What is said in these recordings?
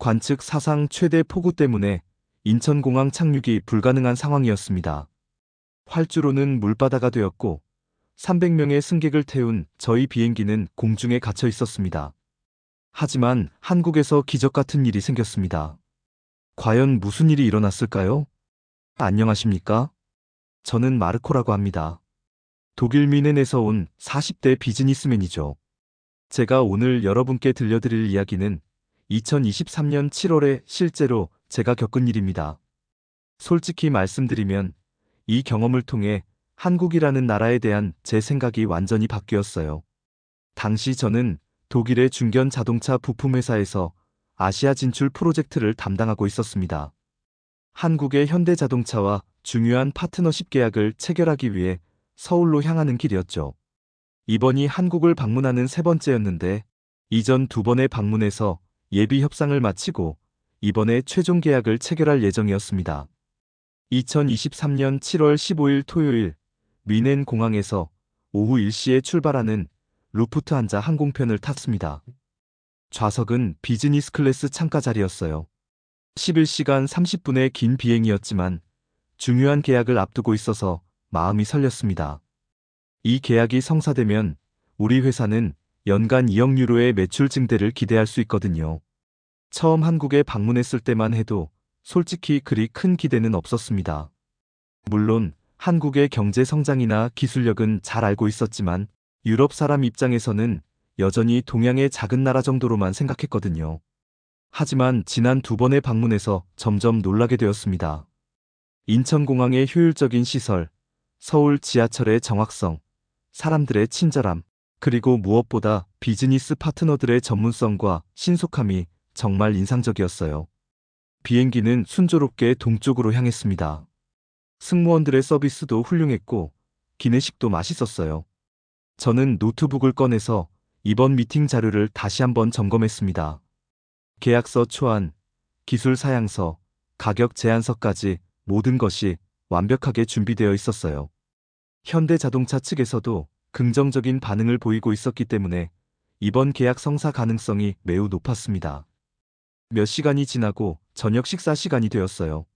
관측 사상 최대 폭우 때문에 인천공항 착륙이 불가능한 상황이었습니다. 활주로는 물바다가 되었고 300명의 승객을 태운 저희 비행기는 공중에 갇혀 있었습니다. 하지만 한국에서 기적 같은 일이 생겼습니다. 과연 무슨 일이 일어났을까요? 안녕하십니까? 저는 마르코라고 합니다. 독일 뮌헨에서 온 40대 비즈니스맨이죠. 제가 오늘 여러분께 들려드릴 이야기는 2023년 7월에 실제로 제가 겪은 일입니다. 솔직히 말씀드리면 이 경험을 통해 한국이라는 나라에 대한 제 생각이 완전히 바뀌었어요. 당시 저는 독일의 중견 자동차 부품 회사에서 아시아 진출 프로젝트를 담당하고 있었습니다. 한국의 현대자동차와 중요한 파트너십 계약을 체결하기 위해 서울로 향하는 길이었죠. 이번이 한국을 방문하는 세 번째였는데 이전 두 번의 방문에서 예비 협상을 마치고 이번에 최종 계약을 체결할 예정이었습니다. 2023년 7월 15일 토요일 뮌헨 공항에서 오후 1시에 출발하는 루프트한자 항공편을 탔습니다. 좌석은 비즈니스 클래스 창가 자리였어요. 11시간 30분의 긴 비행이었지만 중요한 계약을 앞두고 있어서 마음이 설렸습니다. 이 계약이 성사되면 우리 회사는 연간 2억 유로의 매출 증대를 기대할 수 있거든요. 처음 한국에 방문했을 때만 해도 솔직히 그리 큰 기대는 없었습니다. 물론 한국의 경제 성장이나 기술력은 잘 알고 있었지만 유럽 사람 입장에서는 여전히 동양의 작은 나라 정도로만 생각했거든요. 하지만 지난 두 번의 방문에서 점점 놀라게 되었습니다. 인천공항의 효율적인 시설, 서울 지하철의 정확성, 사람들의 친절함, 그리고 무엇보다 비즈니스 파트너들의 전문성과 신속함이 정말 인상적이었어요. 비행기는 순조롭게 동쪽으로 향했습니다. 승무원들의 서비스도 훌륭했고 기내식도 맛있었어요. 저는 노트북을 꺼내서 이번 미팅 자료를 다시 한번 점검했습니다. 계약서 초안, 기술 사양서, 가격 제안서까지 모든 것이 완벽하게 준비되어 있었어요. 현대자동차 측에서도 긍정적인 반응을 보이고 있었기 때문에 이번 계약 성사 가능성이 매우 높았습니다. 몇 시간이 지나고 저녁 식사 시간이 되었어요.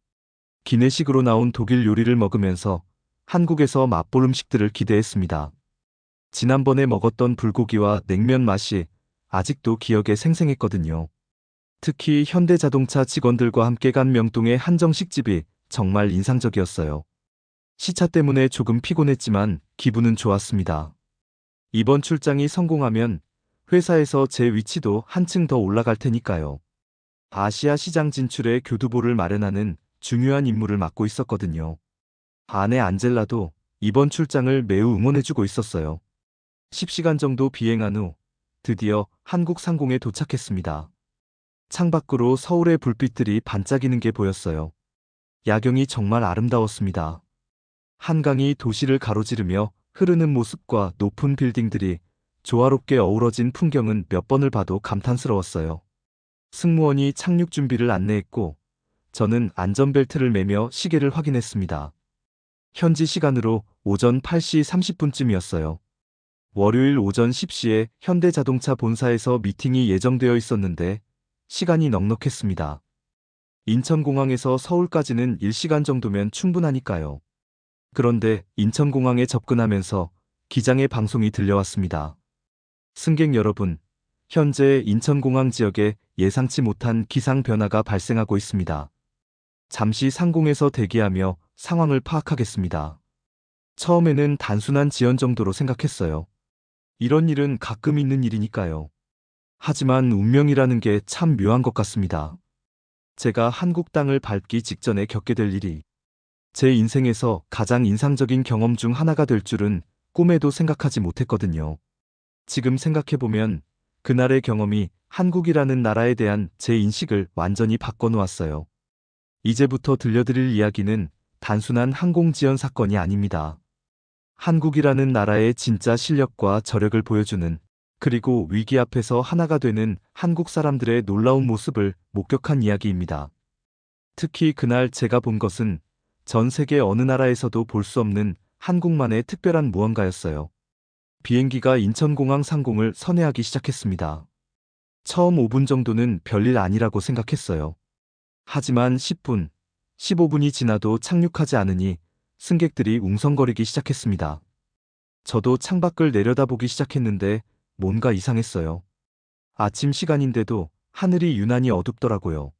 기내식으로 나온 독일 요리를 먹으면서 한국에서 맛볼 음식들을 기대했습니다. 지난번에 먹었던 불고기와 냉면 맛이 아직도 기억에 생생했거든요. 특히 현대자동차 직원들과 함께 간 명동의 한정식집이 정말 인상적이었어요. 시차 때문에 조금 피곤했지만 기분은 좋았습니다. 이번 출장이 성공하면 회사에서 제 위치도 한층 더 올라갈 테니까요. 아시아 시장 진출에 교두보를 마련하는 중요한 임무를 맡고 있었거든요. 아내 안젤라도 이번 출장을 매우 응원해주고 있었어요. 10시간 정도 비행한 후 드디어 한국 상공에 도착했습니다. 창밖으로 서울의 불빛들이 반짝이는 게 보였어요. 야경이 정말 아름다웠습니다. 한강이 도시를 가로지르며 흐르는 모습과 높은 빌딩들이 조화롭게 어우러진 풍경은 몇 번을 봐도 감탄스러웠어요. 승무원이 착륙 준비를 안내했고 저는 안전벨트를 매며 시계를 확인했습니다. 현지 시간으로 오전 8시 30분쯤이었어요. 월요일 오전 10시에 현대자동차 본사에서 미팅이 예정되어 있었는데 시간이 넉넉했습니다. 인천공항에서 서울까지는 1시간 정도면 충분하니까요. 그런데 인천공항에 접근하면서 기장의 방송이 들려왔습니다. 승객 여러분, 현재 인천공항 지역에 예상치 못한 기상 변화가 발생하고 있습니다. 잠시 상공에서 대기하며 상황을 파악하겠습니다. 처음에는 단순한 지연 정도로 생각했어요. 이런 일은 가끔 있는 일이니까요. 하지만 운명이라는 게 참 묘한 것 같습니다. 제가 한국 땅을 밟기 직전에 겪게 될 일이 제 인생에서 가장 인상적인 경험 중 하나가 될 줄은 꿈에도 생각하지 못했거든요. 지금 생각해보면 그날의 경험이 한국이라는 나라에 대한 제 인식을 완전히 바꿔놓았어요. 이제부터 들려드릴 이야기는 단순한 항공지연 사건이 아닙니다. 한국이라는 나라의 진짜 실력과 저력을 보여주는, 그리고 위기 앞에서 하나가 되는 한국 사람들의 놀라운 모습을 목격한 이야기입니다. 특히 그날 제가 본 것은 전 세계 어느 나라에서도 볼 수 없는 한국만의 특별한 무언가였어요. 비행기가 인천공항 상공을 선회하기 시작했습니다. 처음 5분 정도는 별일 아니라고 생각했어요. 하지만 10분, 15분이 지나도 착륙하지 않으니 승객들이 웅성거리기 시작했습니다. 저도 창밖을 내려다보기 시작했는데 뭔가 이상했어요. 아침 시간인데도 하늘이 유난히 어둡더라고요.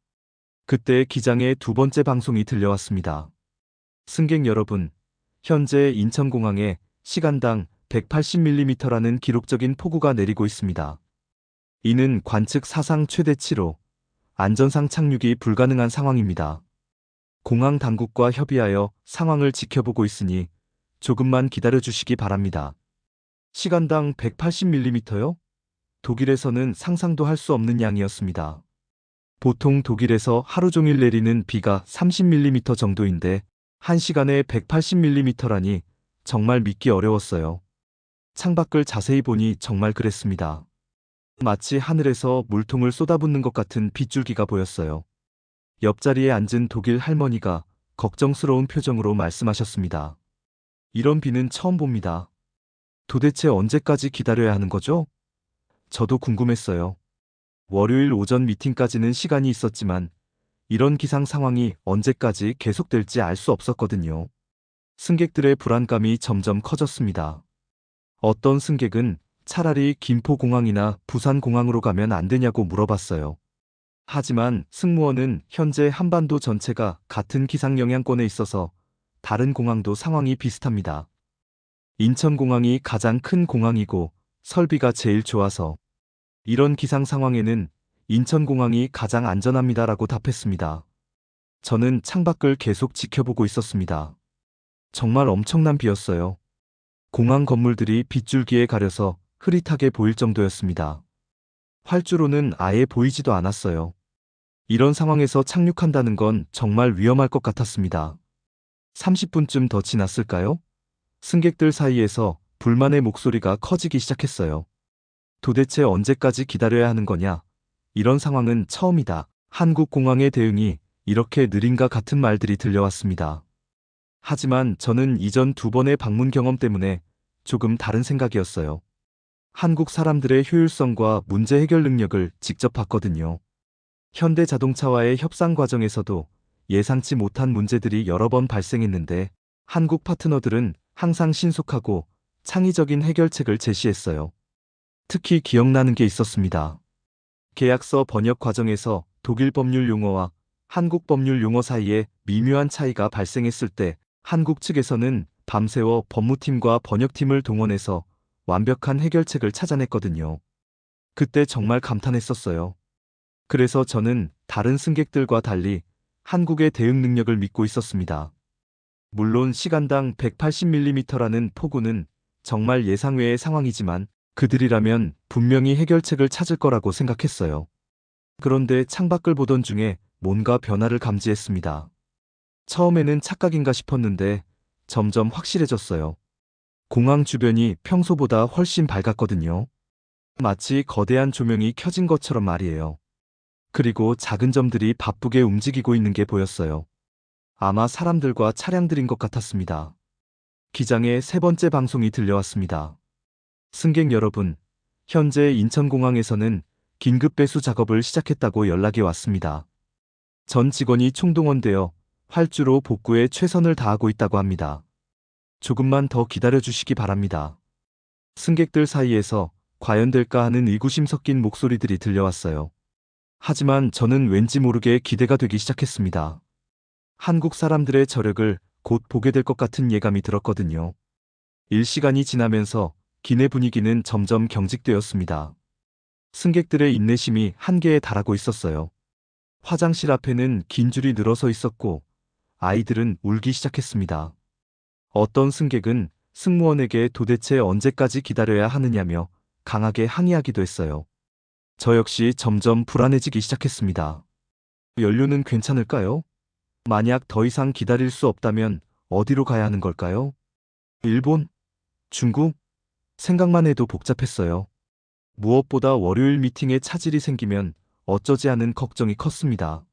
그때 기장의 두 번째 방송이 들려왔습니다. 승객 여러분, 현재 인천공항에 시간당 180mm라는 기록적인 폭우가 내리고 있습니다. 이는 관측 사상 최대치로 안전상 착륙이 불가능한 상황입니다. 공항 당국과 협의하여 상황을 지켜보고 있으니 조금만 기다려 주시기 바랍니다. 시간당 180mm요? 독일에서는 상상도 할 수 없는 양이었습니다. 보통 독일에서 하루 종일 내리는 비가 30mm 정도인데 1시간에 180mm라니 정말 믿기 어려웠어요. 창밖을 자세히 보니 정말 그랬습니다. 마치 하늘에서 물통을 쏟아붓는 것 같은 빗줄기가 보였어요. 옆자리에 앉은 독일 할머니가 걱정스러운 표정으로 말씀하셨습니다. 이런 비는 처음 봅니다. 도대체 언제까지 기다려야 하는 거죠? 저도 궁금했어요. 월요일 오전 미팅까지는 시간이 있었지만 이런 기상 상황이 언제까지 계속될지 알 수 없었거든요. 승객들의 불안감이 점점 커졌습니다. 어떤 승객은 차라리 김포공항이나 부산공항으로 가면 안 되냐고 물어봤어요. 하지만 승무원은 현재 한반도 전체가 같은 기상 영향권에 있어서 다른 공항도 상황이 비슷합니다. 인천공항이 가장 큰 공항이고 설비가 제일 좋아서 이런 기상 상황에는 인천공항이 가장 안전합니다라고 답했습니다. 저는 창밖을 계속 지켜보고 있었습니다. 정말 엄청난 비였어요. 공항 건물들이 빗줄기에 가려서 흐릿하게 보일 정도였습니다. 활주로는 아예 보이지도 않았어요. 이런 상황에서 착륙한다는 건 정말 위험할 것 같았습니다. 30분쯤 더 지났을까요? 승객들 사이에서 불만의 목소리가 커지기 시작했어요. 도대체 언제까지 기다려야 하는 거냐? 이런 상황은 처음이다. 한국 공항의 대응이 이렇게 느린가 같은 말들이 들려왔습니다. 하지만 저는 이전 두 번의 방문 경험 때문에 조금 다른 생각이었어요. 한국 사람들의 효율성과 문제 해결 능력을 직접 봤거든요. 현대자동차와의 협상 과정에서도 예상치 못한 문제들이 여러 번 발생했는데 한국 파트너들은 항상 신속하고 창의적인 해결책을 제시했어요. 특히 기억나는 게 있었습니다. 계약서 번역 과정에서 독일 법률 용어와 한국 법률 용어 사이에 미묘한 차이가 발생했을 때 한국 측에서는 밤새워 법무팀과 번역팀을 동원해서 완벽한 해결책을 찾아냈거든요. 그때 정말 감탄했었어요. 그래서 저는 다른 승객들과 달리 한국의 대응 능력을 믿고 있었습니다. 물론 시간당 180mm라는 폭우는 정말 예상 외의 상황이지만 그들이라면 분명히 해결책을 찾을 거라고 생각했어요. 그런데 창밖을 보던 중에 뭔가 변화를 감지했습니다. 처음에는 착각인가 싶었는데 점점 확실해졌어요. 공항 주변이 평소보다 훨씬 밝았거든요. 마치 거대한 조명이 켜진 것처럼 말이에요. 그리고 작은 점들이 바쁘게 움직이고 있는 게 보였어요. 아마 사람들과 차량들인 것 같았습니다. 기장의 세 번째 방송이 들려왔습니다. 승객 여러분, 현재 인천공항에서는 긴급 배수 작업을 시작했다고 연락이 왔습니다. 전 직원이 총동원되어 활주로 복구에 최선을 다하고 있다고 합니다. 조금만 더 기다려 주시기 바랍니다. 승객들 사이에서 과연 될까 하는 의구심 섞인 목소리들이 들려왔어요. 하지만 저는 왠지 모르게 기대가 되기 시작했습니다. 한국 사람들의 저력을 곧 보게 될 것 같은 예감이 들었거든요. 일시간이 지나면서 기내 분위기는 점점 경직되었습니다. 승객들의 인내심이 한계에 달하고 있었어요. 화장실 앞에는 긴 줄이 늘어서 있었고 아이들은 울기 시작했습니다. 어떤 승객은 승무원에게 도대체 언제까지 기다려야 하느냐며 강하게 항의하기도 했어요. 저 역시 점점 불안해지기 시작했습니다. 연료는 괜찮을까요? 만약 더 이상 기다릴 수 없다면 어디로 가야 하는 걸까요? 일본? 중국? 생각만 해도 복잡했어요. 무엇보다 월요일 미팅에 차질이 생기면 어쩌지 하는 걱정이 컸습니다.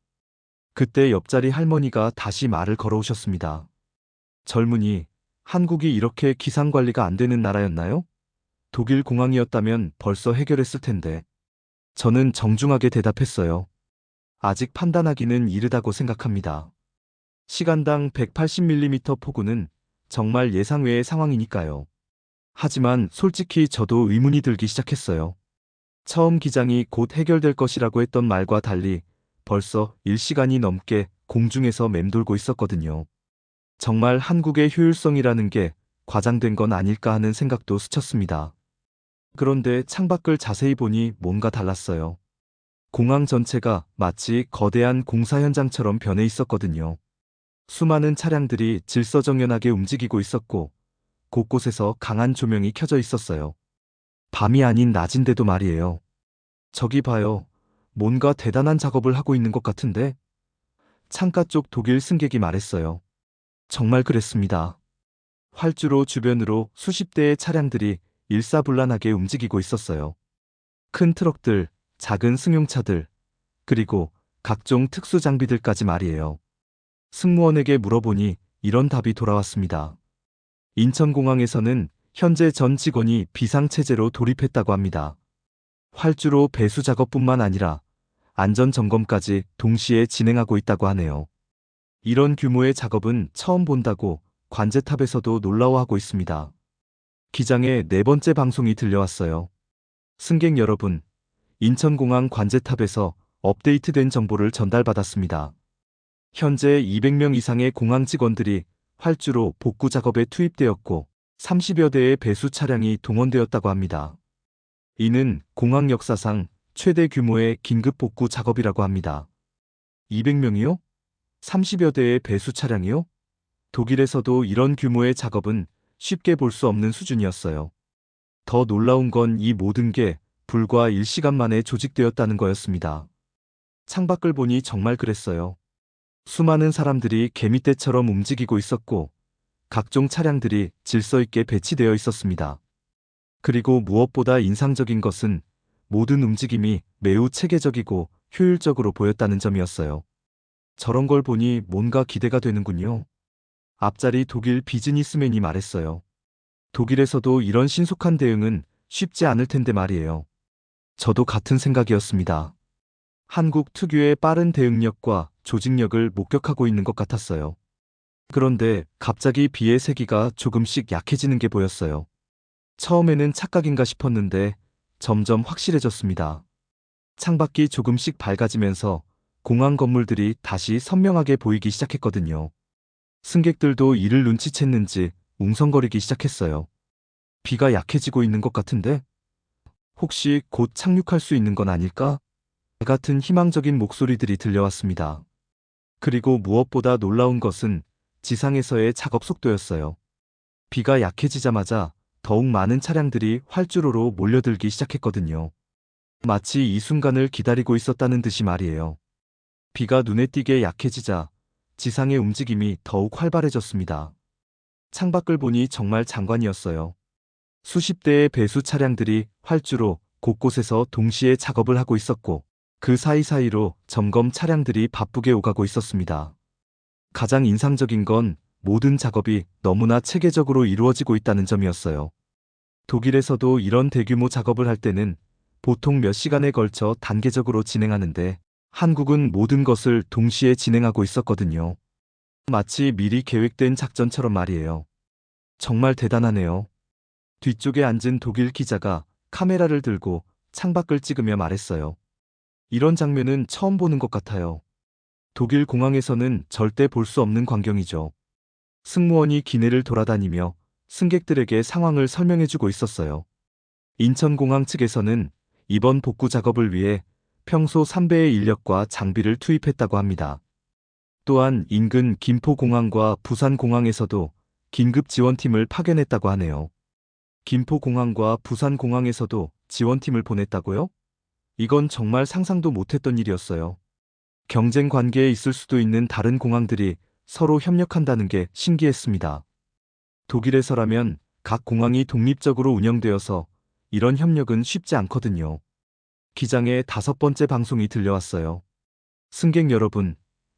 그때 옆자리 할머니가 다시 말을 걸어오셨습니다. 젊은이, 한국이 이렇게 기상 관리가 안 되는 나라였나요? 독일 공항이었다면 벌써 해결했을 텐데. 저는 정중하게 대답했어요. 아직 판단하기는 이르다고 생각합니다. 시간당 180mm 폭우는 정말 예상 외의 상황이니까요. 하지만 솔직히 저도 의문이 들기 시작했어요. 처음 기장이 곧 해결될 것이라고 했던 말과 달리 벌써 1시간이 넘게 공중에서 맴돌고 있었거든요. 정말 한국의 효율성이라는 게 과장된 건 아닐까 하는 생각도 스쳤습니다. 그런데 창밖을 자세히 보니 뭔가 달랐어요. 공항 전체가 마치 거대한 공사 현장처럼 변해 있었거든요. 수많은 차량들이 질서정연하게 움직이고 있었고 곳곳에서 강한 조명이 켜져 있었어요. 밤이 아닌 낮인데도 말이에요. 저기 봐요. 뭔가 대단한 작업을 하고 있는 것 같은데? 창가 쪽 독일 승객이 말했어요. 정말 그랬습니다. 활주로 주변으로 수십 대의 차량들이 일사불란하게 움직이고 있었어요. 큰 트럭들, 작은 승용차들, 그리고 각종 특수 장비들까지 말이에요. 승무원에게 물어보니 이런 답이 돌아왔습니다. 인천공항에서는 현재 전 직원이 비상체제로 돌입했다고 합니다. 활주로 배수 작업뿐만 아니라 안전점검까지 동시에 진행하고 있다고 하네요. 이런 규모의 작업은 처음 본다고 관제탑에서도 놀라워하고 있습니다. 기장의 네 번째 방송이 들려왔어요. 승객 여러분, 인천공항 관제탑에서 업데이트된 정보를 전달받았습니다. 현재 200명 이상의 공항 직원들이 활주로 복구 작업에 투입되었고 30여 대의 배수 차량이 동원되었다고 합니다. 이는 공항 역사상 최대 규모의 긴급 복구 작업이라고 합니다. 200명이요? 30여 대의 배수 차량이요? 독일에서도 이런 규모의 작업은 쉽게 볼 수 없는 수준이었어요. 더 놀라운 건 이 모든 게 불과 1시간 만에 조직되었다는 거였습니다. 창밖을 보니 정말 그랬어요. 수많은 사람들이 개미떼처럼 움직이고 있었고 각종 차량들이 질서 있게 배치되어 있었습니다. 그리고 무엇보다 인상적인 것은 모든 움직임이 매우 체계적이고 효율적으로 보였다는 점이었어요. 저런 걸 보니 뭔가 기대가 되는군요. 앞자리 독일 비즈니스맨이 말했어요. 독일에서도 이런 신속한 대응은 쉽지 않을 텐데 말이에요. 저도 같은 생각이었습니다. 한국 특유의 빠른 대응력과 조직력을 목격하고 있는 것 같았어요. 그런데 갑자기 비의 세기가 조금씩 약해지는 게 보였어요. 처음에는 착각인가 싶었는데 점점 확실해졌습니다. 창밖이 조금씩 밝아지면서 공항 건물들이 다시 선명하게 보이기 시작했거든요. 승객들도 이를 눈치챘는지 웅성거리기 시작했어요. 비가 약해지고 있는 것 같은데? 혹시 곧 착륙할 수 있는 건 아닐까? 같은 희망적인 목소리들이 들려왔습니다. 그리고 무엇보다 놀라운 것은 지상에서의 작업 속도였어요. 비가 약해지자마자 더욱 많은 차량들이 활주로로 몰려들기 시작했거든요. 마치 이 순간을 기다리고 있었다는 듯이 말이에요. 비가 눈에 띄게 약해지자 지상의 움직임이 더욱 활발해졌습니다. 창밖을 보니 정말 장관이었어요. 수십 대의 배수 차량들이 활주로 곳곳에서 동시에 작업을 하고 있었고 그 사이사이로 점검 차량들이 바쁘게 오가고 있었습니다. 가장 인상적인 건 모든 작업이 너무나 체계적으로 이루어지고 있다는 점이었어요. 독일에서도 이런 대규모 작업을 할 때는 보통 몇 시간에 걸쳐 단계적으로 진행하는데 한국은 모든 것을 동시에 진행하고 있었거든요. 마치 미리 계획된 작전처럼 말이에요. 정말 대단하네요. 뒤쪽에 앉은 독일 기자가 카메라를 들고 창밖을 찍으며 말했어요. 이런 장면은 처음 보는 것 같아요. 독일 공항에서는 절대 볼 수 없는 광경이죠. 승무원이 기내를 돌아다니며 승객들에게 상황을 설명해주고 있었어요. 인천공항 측에서는 이번 복구 작업을 위해 평소 3배의 인력과 장비를 투입했다고 합니다. 또한 인근 김포공항과 부산공항에서도 긴급 지원팀을 파견했다고 하네요. 김포공항과 부산공항에서도 지원팀을 보냈다고요? 이건 정말 상상도 못했던 일이었어요. 경쟁 관계에 있을 수도 있는 다른 공항들이 서로 협력한다는 게 신기했습니다. 독일에서라면 각 공항이 독립적으로 운영되어서 이런 협력은 쉽지 않거든요. 기장의 5번째 방송이 들려왔어요. 승객 여러분,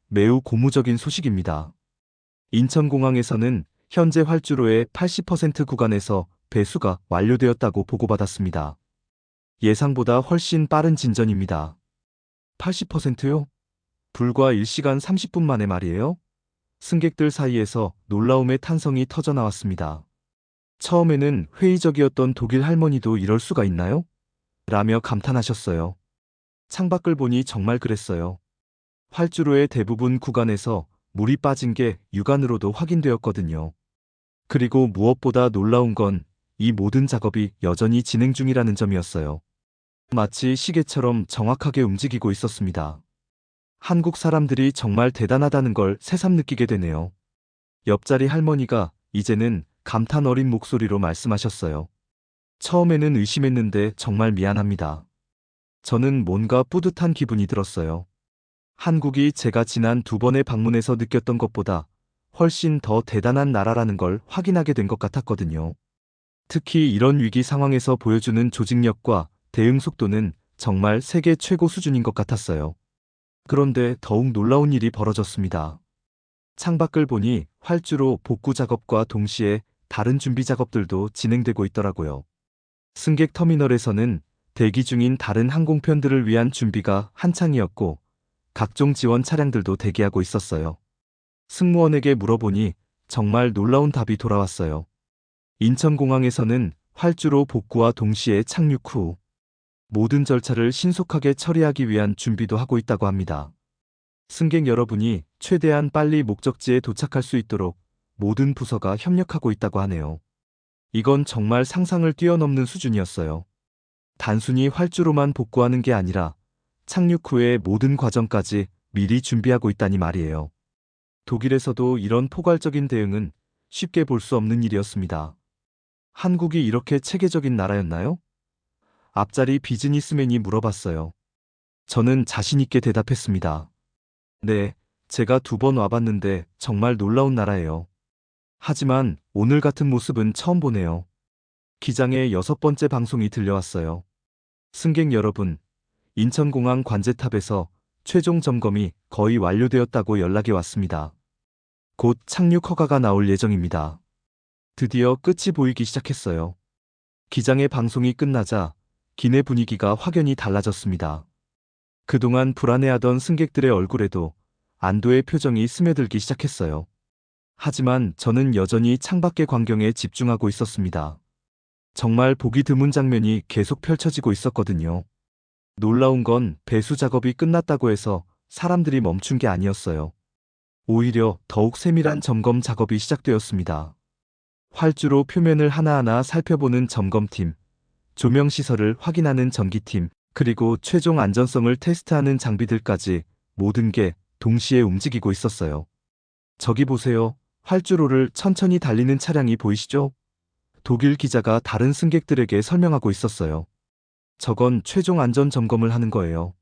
매우 고무적인 소식입니다. 인천공항에서는 현재 활주로의 80% 구간에서 배수가 완료되었다고 보고받았습니다. 예상보다 훨씬 빠른 진전입니다. 80%요? 불과 1시간 30분 만에 말이에요? 승객들 사이에서 놀라움의 탄성이 터져 나왔습니다. 처음에는 회의적이었던 독일 할머니도 이럴 수가 있나요? 라며 감탄하셨어요. 창밖을 보니 정말 그랬어요. 활주로의 대부분 구간에서 물이 빠진 게 육안으로도 확인되었거든요. 그리고 무엇보다 놀라운 건 이 모든 작업이 여전히 진행 중이라는 점이었어요. 마치 시계처럼 정확하게 움직이고 있었습니다. 한국 사람들이 정말 대단하다는 걸 새삼 느끼게 되네요. 옆자리 할머니가 이제는 감탄 어린 목소리로 말씀하셨어요. 처음에는 의심했는데 정말 미안합니다. 저는 뭔가 뿌듯한 기분이 들었어요. 한국이 제가 지난 2번의 방문에서 느꼈던 것보다 훨씬 더 대단한 나라라는 걸 확인하게 된 것 같았거든요. 특히 이런 위기 상황에서 보여주는 조직력과 대응 속도는 정말 세계 최고 수준인 것 같았어요. 그런데 더욱 놀라운 일이 벌어졌습니다. 창밖을 보니 활주로 복구 작업과 동시에 다른 준비 작업들도 진행되고 있더라고요. 승객 터미널에서는 대기 중인 다른 항공편들을 위한 준비가 한창이었고 각종 지원 차량들도 대기하고 있었어요. 승무원에게 물어보니 정말 놀라운 답이 돌아왔어요. 인천공항에서는 활주로 복구와 동시에 착륙 후 모든 절차를 신속하게 처리하기 위한 준비도 하고 있다고 합니다. 승객 여러분이 최대한 빨리 목적지에 도착할 수 있도록 모든 부서가 협력하고 있다고 하네요. 이건 정말 상상을 뛰어넘는 수준이었어요. 단순히 활주로만 복구하는 게 아니라 착륙 후의 모든 과정까지 미리 준비하고 있다니 말이에요. 독일에서도 이런 포괄적인 대응은 쉽게 볼 수 없는 일이었습니다. 한국이 이렇게 체계적인 나라였나요? 앞자리 비즈니스맨이 물어봤어요. 저는 자신 있게 대답했습니다. 네, 제가 2번 와봤는데 정말 놀라운 나라예요. 하지만 오늘 같은 모습은 처음 보네요. 기장의 6번째 방송이 들려왔어요. 승객 여러분, 인천공항 관제탑에서 최종 점검이 거의 완료되었다고 연락이 왔습니다. 곧 착륙 허가가 나올 예정입니다. 드디어 끝이 보이기 시작했어요. 기장의 방송이 끝나자 기내 분위기가 확연히 달라졌습니다. 그동안 불안해하던 승객들의 얼굴에도 안도의 표정이 스며들기 시작했어요. 하지만 저는 여전히 창밖의 광경에 집중하고 있었습니다. 정말 보기 드문 장면이 계속 펼쳐지고 있었거든요. 놀라운 건 배수 작업이 끝났다고 해서 사람들이 멈춘 게 아니었어요. 오히려 더욱 세밀한 점검 작업이 시작되었습니다. 활주로 표면을 하나하나 살펴보는 점검팀, 조명시설을 확인하는 전기팀, 그리고 최종 안전성을 테스트하는 장비들까지 모든 게 동시에 움직이고 있었어요. 저기 보세요. 활주로를 천천히 달리는 차량이 보이시죠? 독일 기자가 다른 승객들에게 설명하고 있었어요. 저건 최종 안전 점검을 하는 거예요.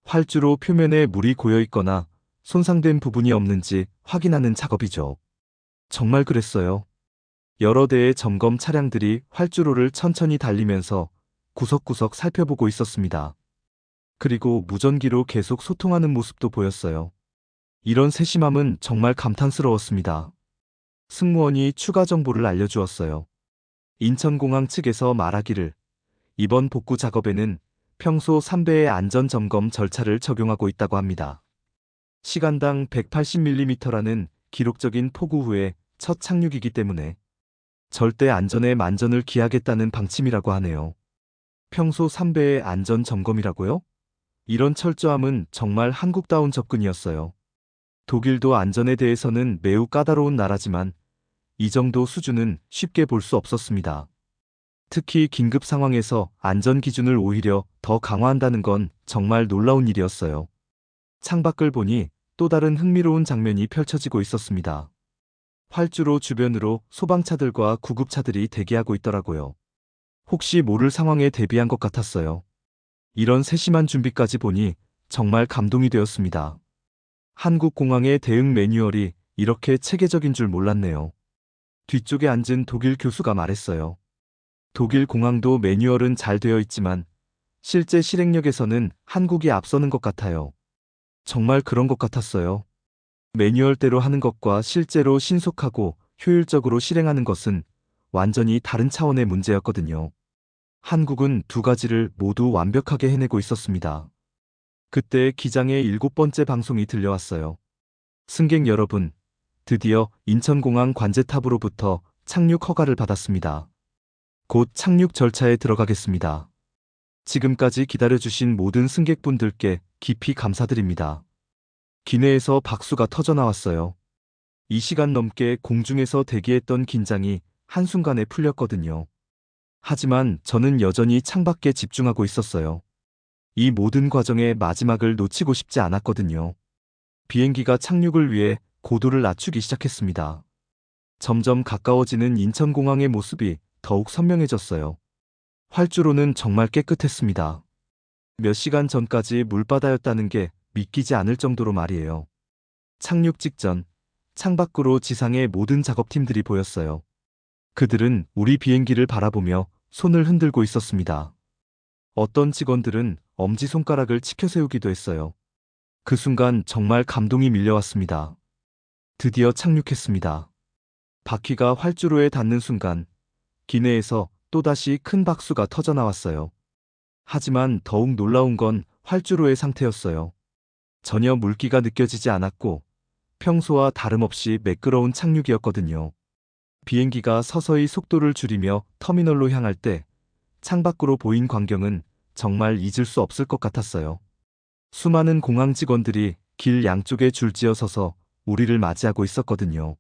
활주로 표면에 물이 고여 있거나 손상된 부분이 없는지 확인하는 작업이죠. 정말 그랬어요. 여러 대의 점검 차량들이 활주로를 천천히 달리면서 구석구석 살펴보고 있었습니다. 그리고 무전기로 계속 소통하는 모습도 보였어요. 이런 세심함은 정말 감탄스러웠습니다. 승무원이 추가 정보를 알려주었어요. 인천공항 측에서 말하기를 이번 복구 작업에는 평소 3배의 안전점검 절차를 적용하고 있다고 합니다. 시간당 180mm라는 기록적인 폭우 후에 첫 착륙이기 때문에 절대 안전에 만전을 기하겠다는 방침이라고 하네요. 평소 3배의 안전 점검이라고요? 이런 철저함은 정말 한국다운 접근이었어요. 독일도 안전에 대해서는 매우 까다로운 나라지만 이 정도 수준은 쉽게 볼 수 없었습니다. 특히 긴급 상황에서 안전 기준을 오히려 더 강화한다는 건 정말 놀라운 일이었어요. 창밖을 보니 또 다른 흥미로운 장면이 펼쳐지고 있었습니다. 활주로 주변으로 소방차들과 구급차들이 대기하고 있더라고요. 혹시 모를 상황에 대비한 것 같았어요. 이런 세심한 준비까지 보니 정말 감동이 되었습니다. 한국 공항의 대응 매뉴얼이 이렇게 체계적인 줄 몰랐네요. 뒤쪽에 앉은 독일 교수가 말했어요. 독일 공항도 매뉴얼은 잘 되어 있지만 실제 실행력에서는 한국이 앞서는 것 같아요. 정말 그런 것 같았어요. 매뉴얼대로 하는 것과 실제로 신속하고 효율적으로 실행하는 것은 완전히 다른 차원의 문제였거든요. 한국은 두 가지를 모두 완벽하게 해내고 있었습니다. 그때 기장의 7번째 방송이 들려왔어요. 승객 여러분, 드디어 인천공항 관제탑으로부터 착륙 허가를 받았습니다. 곧 착륙 절차에 들어가겠습니다. 지금까지 기다려주신 모든 승객분들께 깊이 감사드립니다. 기내에서 박수가 터져 나왔어요. 2시간 넘게 공중에서 대기했던 긴장이 한순간에 풀렸거든요. 하지만 저는 여전히 창밖에 집중하고 있었어요. 이 모든 과정의 마지막을 놓치고 싶지 않았거든요. 비행기가 착륙을 위해 고도를 낮추기 시작했습니다. 점점 가까워지는 인천공항의 모습이 더욱 선명해졌어요. 활주로는 정말 깨끗했습니다. 몇 시간 전까지 물바다였다는 게 믿기지 않을 정도로 말이에요. 착륙 직전, 창밖으로 지상의 모든 작업팀들이 보였어요. 그들은 우리 비행기를 바라보며 손을 흔들고 있었습니다. 어떤 직원들은 엄지손가락을 치켜세우기도 했어요. 그 순간 정말 감동이 밀려왔습니다. 드디어 착륙했습니다. 바퀴가 활주로에 닿는 순간 기내에서 또다시 큰 박수가 터져 나왔어요. 하지만 더욱 놀라운 건 활주로의 상태였어요. 전혀 물기가 느껴지지 않았고 평소와 다름없이 매끄러운 착륙이었거든요. 비행기가 서서히 속도를 줄이며 터미널로 향할 때 창밖으로 보인 광경은 정말 잊을 수 없을 것 같았어요. 수많은 공항 직원들이 길 양쪽에 줄지어 서서 우리를 맞이하고 있었거든요.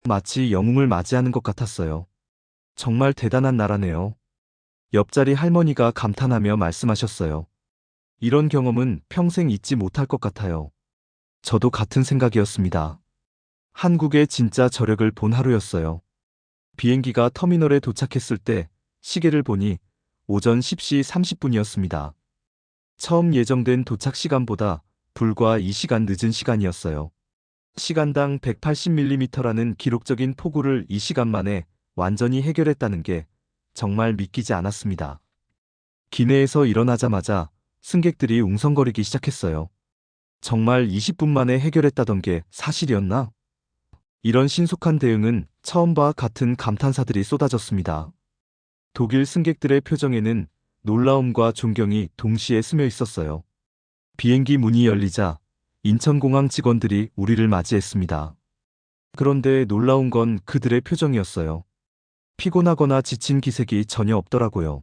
마치 영웅을 맞이하는 것 같았어요. 정말 대단한 나라네요. 옆자리 할머니가 감탄하며 말씀하셨어요. 이런 경험은 평생 잊지 못할 것 같아요. 저도 같은 생각이었습니다. 한국의 진짜 저력을 본 하루였어요. 비행기가 터미널에 도착했을 때 시계를 보니 오전 10시 30분이었습니다. 처음 예정된 도착 시간보다 불과 2시간 늦은 시간이었어요. 시간당 180mm라는 기록적인 폭우를 2시간 만에 완전히 해결했다는 게 정말 믿기지 않았습니다. 기내에서 일어나자마자 승객들이 웅성거리기 시작했어요. 정말 20분 만에 해결했다던 게 사실이었나? 이런 신속한 대응은 처음과 같은 감탄사들이 쏟아졌습니다. 독일 승객들의 표정에는 놀라움과 존경이 동시에 스며 있었어요. 비행기 문이 열리자 인천공항 직원들이 우리를 맞이했습니다. 그런데 놀라운 건 그들의 표정이었어요. 피곤하거나 지친 기색이 전혀 없더라고요.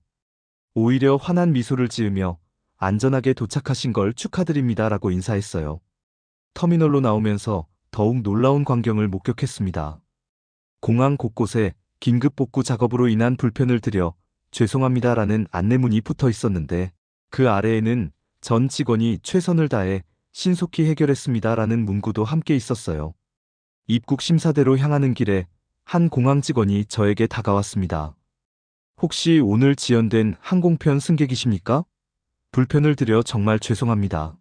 오히려 환한 미소를 지으며 안전하게 도착하신 걸 축하드립니다라고 인사했어요. 터미널로 나오면서 더욱 놀라운 광경을 목격했습니다. 공항 곳곳에 긴급 복구 작업으로 인한 불편을 드려 죄송합니다라는 안내문이 붙어 있었는데 그 아래에는 전 직원이 최선을 다해 신속히 해결했습니다라는 문구도 함께 있었어요. 입국 심사대로 향하는 길에 한 공항 직원이 저에게 다가왔습니다. 혹시 오늘 지연된 항공편 승객이십니까? 불편을 드려 정말 죄송합니다.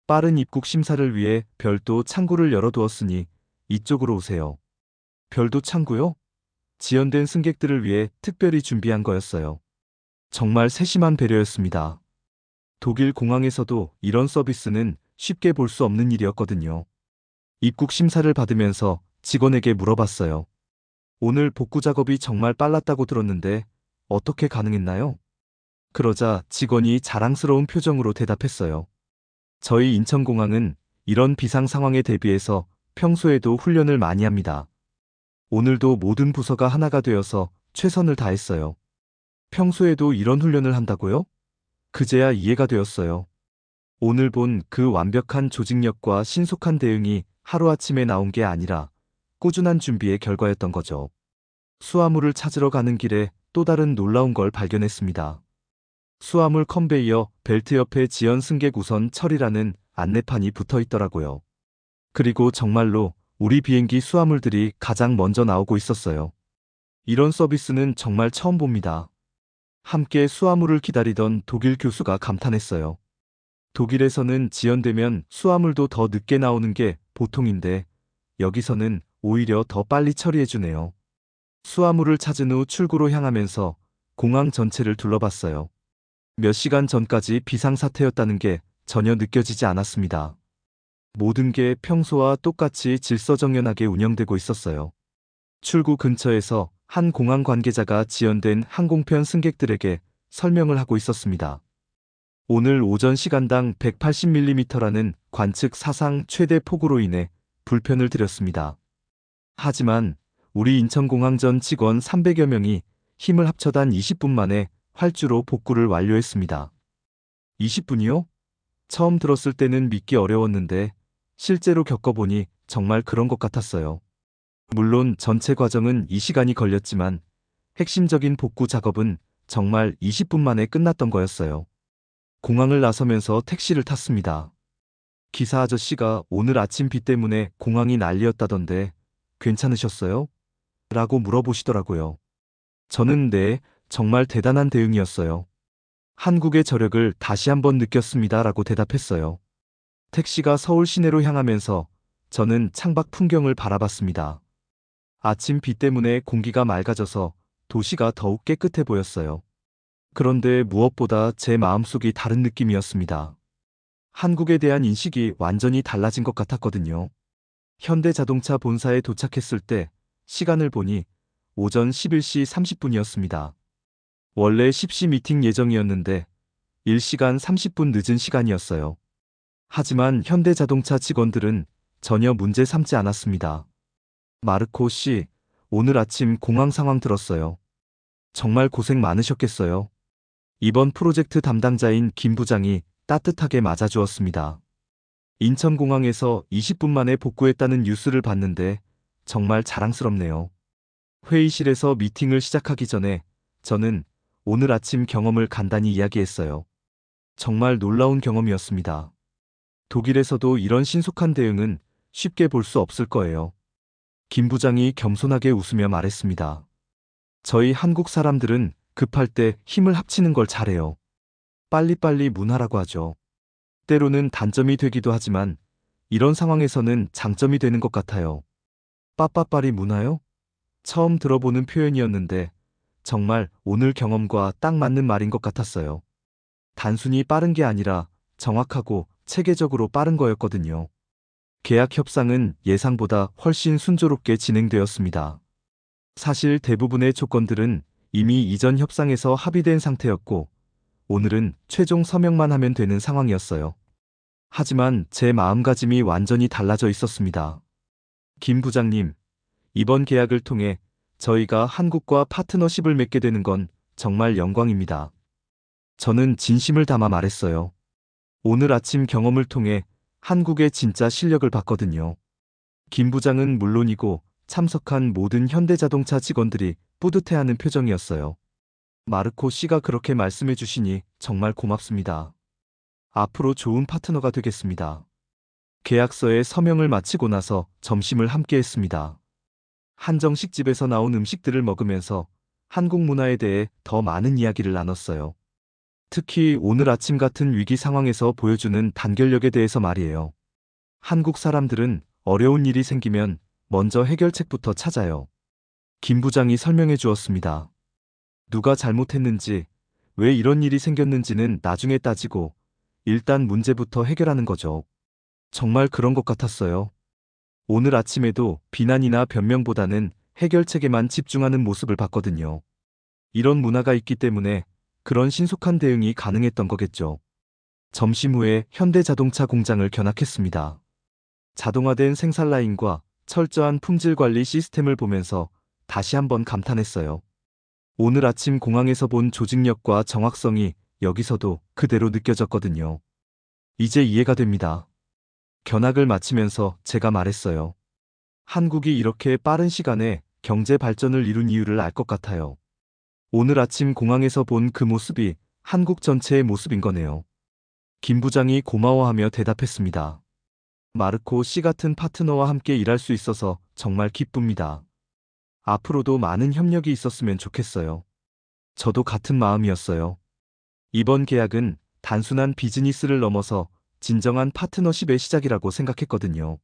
빠른 입국 심사를 위해 별도 창구를 열어두었으니 이쪽으로 오세요. 별도 창구요? 지연된 승객들을 위해 특별히 준비한 거였어요. 정말 세심한 배려였습니다. 독일 공항에서도 이런 서비스는 쉽게 볼 수 없는 일이었거든요. 입국 심사를 받으면서 직원에게 물어봤어요. 오늘 복구 작업이 정말 빨랐다고 들었는데 어떻게 가능했나요? 그러자 직원이 자랑스러운 표정으로 대답했어요. 저희 인천공항은 이런 비상 상황에 대비해서 평소에도 훈련을 많이 합니다. 오늘도 모든 부서가 하나가 되어서 최선을 다했어요. 평소에도 이런 훈련을 한다고요? 그제야 이해가 되었어요. 오늘 본 그 완벽한 조직력과 신속한 대응이 하루아침에 나온 게 아니라 꾸준한 준비의 결과였던 거죠. 수화물을 찾으러 가는 길에 또 다른 놀라운 걸 발견했습니다. 수화물 컨베이어 벨트 옆에 지연 승객 우선 처리라는 안내판이 붙어 있더라고요. 그리고 정말로 우리 비행기 수화물들이 가장 먼저 나오고 있었어요. 이런 서비스는 정말 처음 봅니다. 함께 수화물을 기다리던 독일 교수가 감탄했어요. 독일에서는 지연되면 수화물도 더 늦게 나오는 게 보통인데 여기서는 오히려 더 빨리 처리해주네요. 수화물을 찾은 후 출구로 향하면서 공항 전체를 둘러봤어요. 몇 시간 전까지 비상사태였다는 게 전혀 느껴지지 않았습니다. 모든 게 평소와 똑같이 질서정연하게 운영되고 있었어요. 출구 근처에서 한 공항 관계자가 지연된 항공편 승객들에게 설명을 하고 있었습니다. 오늘 오전 시간당 180mm라는 관측 사상 최대 폭우로 인해 불편을 드렸습니다. 하지만 우리 인천공항 전 직원 300여 명이 힘을 합쳐 단 20분 만에 활주로 복구를 완료했습니다. 20분이요? 처음 들었을 때는 믿기 어려웠는데 실제로 겪어보니 정말 그런 것 같았어요. 물론 전체 과정은 이 시간이 걸렸지만 핵심적인 복구 작업은 정말 20분 만에 끝났던 거였어요. 공항을 나서면서 택시를 탔습니다. 기사 아저씨가 오늘 아침 비 때문에 공항이 난리였다던데 괜찮으셨어요? 라고 물어보시더라고요. 저는 네, 정말 대단한 대응이었어요. 한국의 저력을 다시 한번 느꼈습니다. 라고 대답했어요. 택시가 서울 시내로 향하면서 저는 창밖 풍경을 바라봤습니다. 아침 비 때문에 공기가 맑아져서 도시가 더욱 깨끗해 보였어요. 그런데 무엇보다 제 마음속이 다른 느낌이었습니다. 한국에 대한 인식이 완전히 달라진 것 같았거든요. 현대자동차 본사에 도착했을 때 시간을 보니 오전 11시 30분이었습니다. 원래 10시 미팅 예정이었는데 1시간 30분 늦은 시간이었어요. 하지만 현대자동차 직원들은 전혀 문제 삼지 않았습니다. 마르코 씨, 오늘 아침 공항 상황 들었어요. 정말 고생 많으셨겠어요. 이번 프로젝트 담당자인 김 부장이 따뜻하게 맞아주었습니다. 인천공항에서 20분 만에 복구했다는 뉴스를 봤는데 정말 자랑스럽네요. 회의실에서 미팅을 시작하기 전에 저는 오늘 아침 경험을 간단히 이야기했어요. 정말 놀라운 경험이었습니다. 독일에서도 이런 신속한 대응은 쉽게 볼 수 없을 거예요. 김 부장이 겸손하게 웃으며 말했습니다. 저희 한국 사람들은 급할 때 힘을 합치는 걸 잘해요. 빨리빨리 문하라고 하죠. 때로는 단점이 되기도 하지만 이런 상황에서는 장점이 되는 것 같아요. 빠빠빠리 문하요? 처음 들어보는 표현이었는데 정말 오늘 경험과 딱 맞는 말인 것 같았어요. 단순히 빠른 게 아니라 정확하고 체계적으로 빠른 거였거든요. 계약 협상은 예상보다 훨씬 순조롭게 진행되었습니다. 사실 대부분의 조건들은 이미 이전 협상에서 합의된 상태였고 오늘은 최종 서명만 하면 되는 상황이었어요. 하지만 제 마음가짐이 완전히 달라져 있었습니다. 김 부장님, 이번 계약을 통해 저희가 한국과 파트너십을 맺게 되는 건 정말 영광입니다. 저는 진심을 담아 말했어요. 오늘 아침 경험을 통해 한국의 진짜 실력을 봤거든요. 김 부장은 물론이고 참석한 모든 현대자동차 직원들이 뿌듯해하는 표정이었어요. 마르코 씨가 그렇게 말씀해 주시니 정말 고맙습니다. 앞으로 좋은 파트너가 되겠습니다. 계약서에 서명을 마치고 나서 점심을 함께 했습니다. 한정식집에서 나온 음식들을 먹으면서 한국 문화에 대해 더 많은 이야기를 나눴어요. 특히 오늘 아침 같은 위기 상황에서 보여주는 단결력에 대해서 말이에요. 한국 사람들은 어려운 일이 생기면 먼저 해결책부터 찾아요. 김 부장이 설명해 주었습니다. 누가 잘못했는지, 왜 이런 일이 생겼는지는 나중에 따지고 일단 문제부터 해결하는 거죠. 정말 그런 것 같았어요. 오늘 아침에도 비난이나 변명보다는 해결책에만 집중하는 모습을 봤거든요. 이런 문화가 있기 때문에 그런 신속한 대응이 가능했던 거겠죠. 점심 후에 현대자동차 공장을 견학했습니다. 자동화된 생산 라인과 철저한 품질 관리 시스템을 보면서 다시 한번 감탄했어요. 오늘 아침 공항에서 본 조직력과 정확성이 여기서도 그대로 느껴졌거든요. 이제 이해가 됩니다. 견학을 마치면서 제가 말했어요. 한국이 이렇게 빠른 시간에 경제 발전을 이룬 이유를 알 것 같아요. 오늘 아침 공항에서 본 그 모습이 한국 전체의 모습인 거네요. 김 부장이 고마워하며 대답했습니다. 마르코 씨 같은 파트너와 함께 일할 수 있어서 정말 기쁩니다. 앞으로도 많은 협력이 있었으면 좋겠어요. 저도 같은 마음이었어요. 이번 계약은 단순한 비즈니스를 넘어서 진정한 파트너십의 시작이라고 생각했거든요.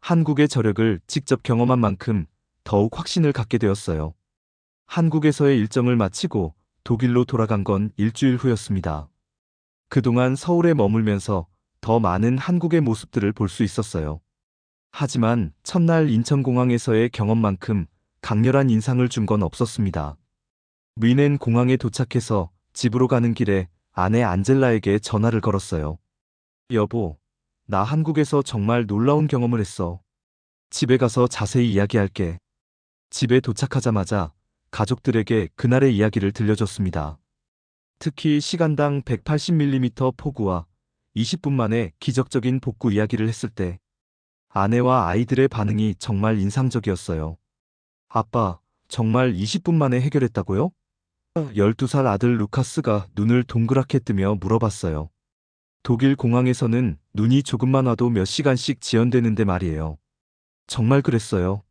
한국의 저력을 직접 경험한 만큼 더욱 확신을 갖게 되었어요. 한국에서의 일정을 마치고 독일로 돌아간 건 일주일 후였습니다. 그동안 서울에 머물면서 더 많은 한국의 모습들을 볼 수 있었어요. 하지만 첫날 인천공항에서의 경험만큼 강렬한 인상을 준 건 없었습니다. 뮌헨 공항에 도착해서 집으로 가는 길에 아내 안젤라에게 전화를 걸었어요. 여보, 나 한국에서 정말 놀라운 경험을 했어. 집에 가서 자세히 이야기할게. 집에 도착하자마자 가족들에게 그날의 이야기를 들려줬습니다. 특히 시간당 180mm 폭우와 20분 만에 기적적인 복구 이야기를 했을 때 아내와 아이들의 반응이 정말 인상적이었어요. 아빠, 정말 20분 만에 해결했다고요? 12살 아들 루카스가 눈을 동그랗게 뜨며 물어봤어요. 독일 공항에서는 눈이 조금만 와도 몇 시간씩 지연되는데 말이에요. 정말 그랬어요.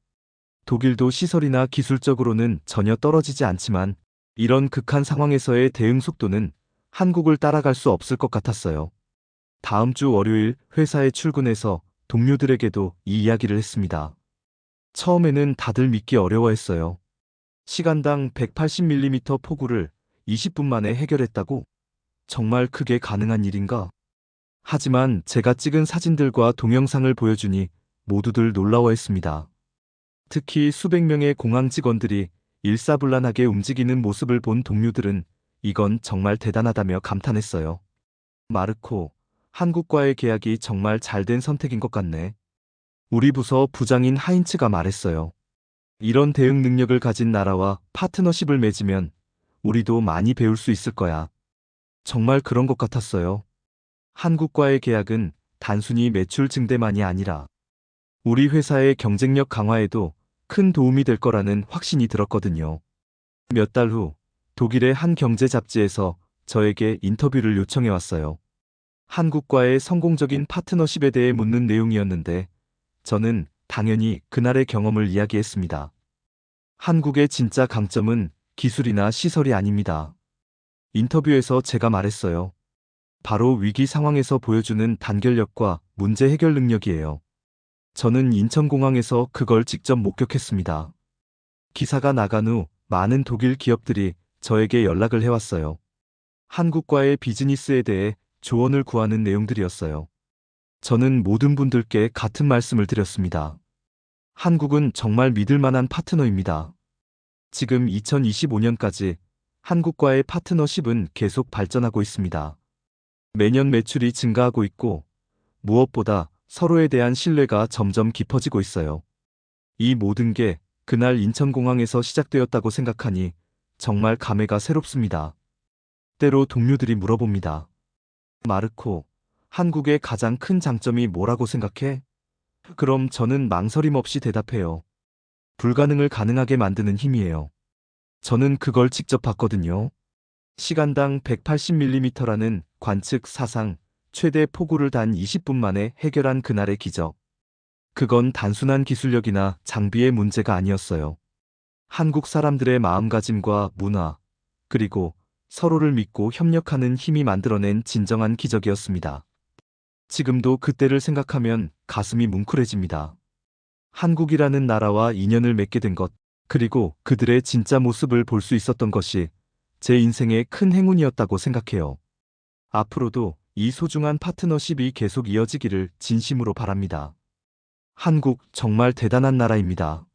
독일도 시설이나 기술적으로는 전혀 떨어지지 않지만 이런 극한 상황에서의 대응 속도는 한국을 따라갈 수 없을 것 같았어요. 다음 주 월요일 회사에 출근해서 동료들에게도 이 이야기를 했습니다. 처음에는 다들 믿기 어려워했어요. 시간당 180mm 폭우를 20분 만에 해결했다고? 정말 그게 가능한 일인가? 하지만 제가 찍은 사진들과 동영상을 보여주니 모두들 놀라워했습니다. 특히 수백 명의 공항 직원들이 일사불란하게 움직이는 모습을 본 동료들은 이건 정말 대단하다며 감탄했어요. 마르코, 한국과의 계약이 정말 잘된 선택인 것 같네. 우리 부서 부장인 하인츠가 말했어요. 이런 대응 능력을 가진 나라와 파트너십을 맺으면 우리도 많이 배울 수 있을 거야. 정말 그런 것 같았어요. 한국과의 계약은 단순히 매출 증대만이 아니라 우리 회사의 경쟁력 강화에도 큰 도움이 될 거라는 확신이 들었거든요. 몇 달 후 독일의 한 경제 잡지에서 저에게 인터뷰를 요청해 왔어요. 한국과의 성공적인 파트너십에 대해 묻는 내용이었는데 저는 당연히 그날의 경험을 이야기했습니다. 한국의 진짜 강점은 기술이나 시설이 아닙니다. 인터뷰에서 제가 말했어요. 바로 위기 상황에서 보여주는 단결력과 문제 해결 능력이에요. 저는 인천공항에서 그걸 직접 목격했습니다. 기사가 나간 후 많은 독일 기업들이 저에게 연락을 해왔어요. 한국과의 비즈니스에 대해 조언을 구하는 내용들이었어요. 저는 모든 분들께 같은 말씀을 드렸습니다. 한국은 정말 믿을 만한 파트너입니다. 지금 2025년까지 한국과의 파트너십은 계속 발전하고 있습니다. 매년 매출이 증가하고 있고 무엇보다 서로에 대한 신뢰가 점점 깊어지고 있어요. 이 모든 게 그날 인천공항에서 시작되었다고 생각하니 정말 감회가 새롭습니다. 때로 동료들이 물어봅니다. 마르코, 한국의 가장 큰 장점이 뭐라고 생각해? 그럼 저는 망설임 없이 대답해요. 불가능을 가능하게 만드는 힘이에요. 저는 그걸 직접 봤거든요. 시간당 180mm라는 관측 사상 최대 폭우를 단 20분 만에 해결한 그날의 기적. 그건 단순한 기술력이나 장비의 문제가 아니었어요. 한국 사람들의 마음가짐과 문화, 그리고 서로를 믿고 협력하는 힘이 만들어낸 진정한 기적이었습니다. 지금도 그때를 생각하면 가슴이 뭉클해집니다. 한국이라는 나라와 인연을 맺게 된 것, 그리고 그들의 진짜 모습을 볼 수 있었던 것이 제 인생의 큰 행운이었다고 생각해요. 앞으로도 이 소중한 파트너십이 계속 이어지기를 진심으로 바랍니다. 한국 정말 대단한 나라입니다.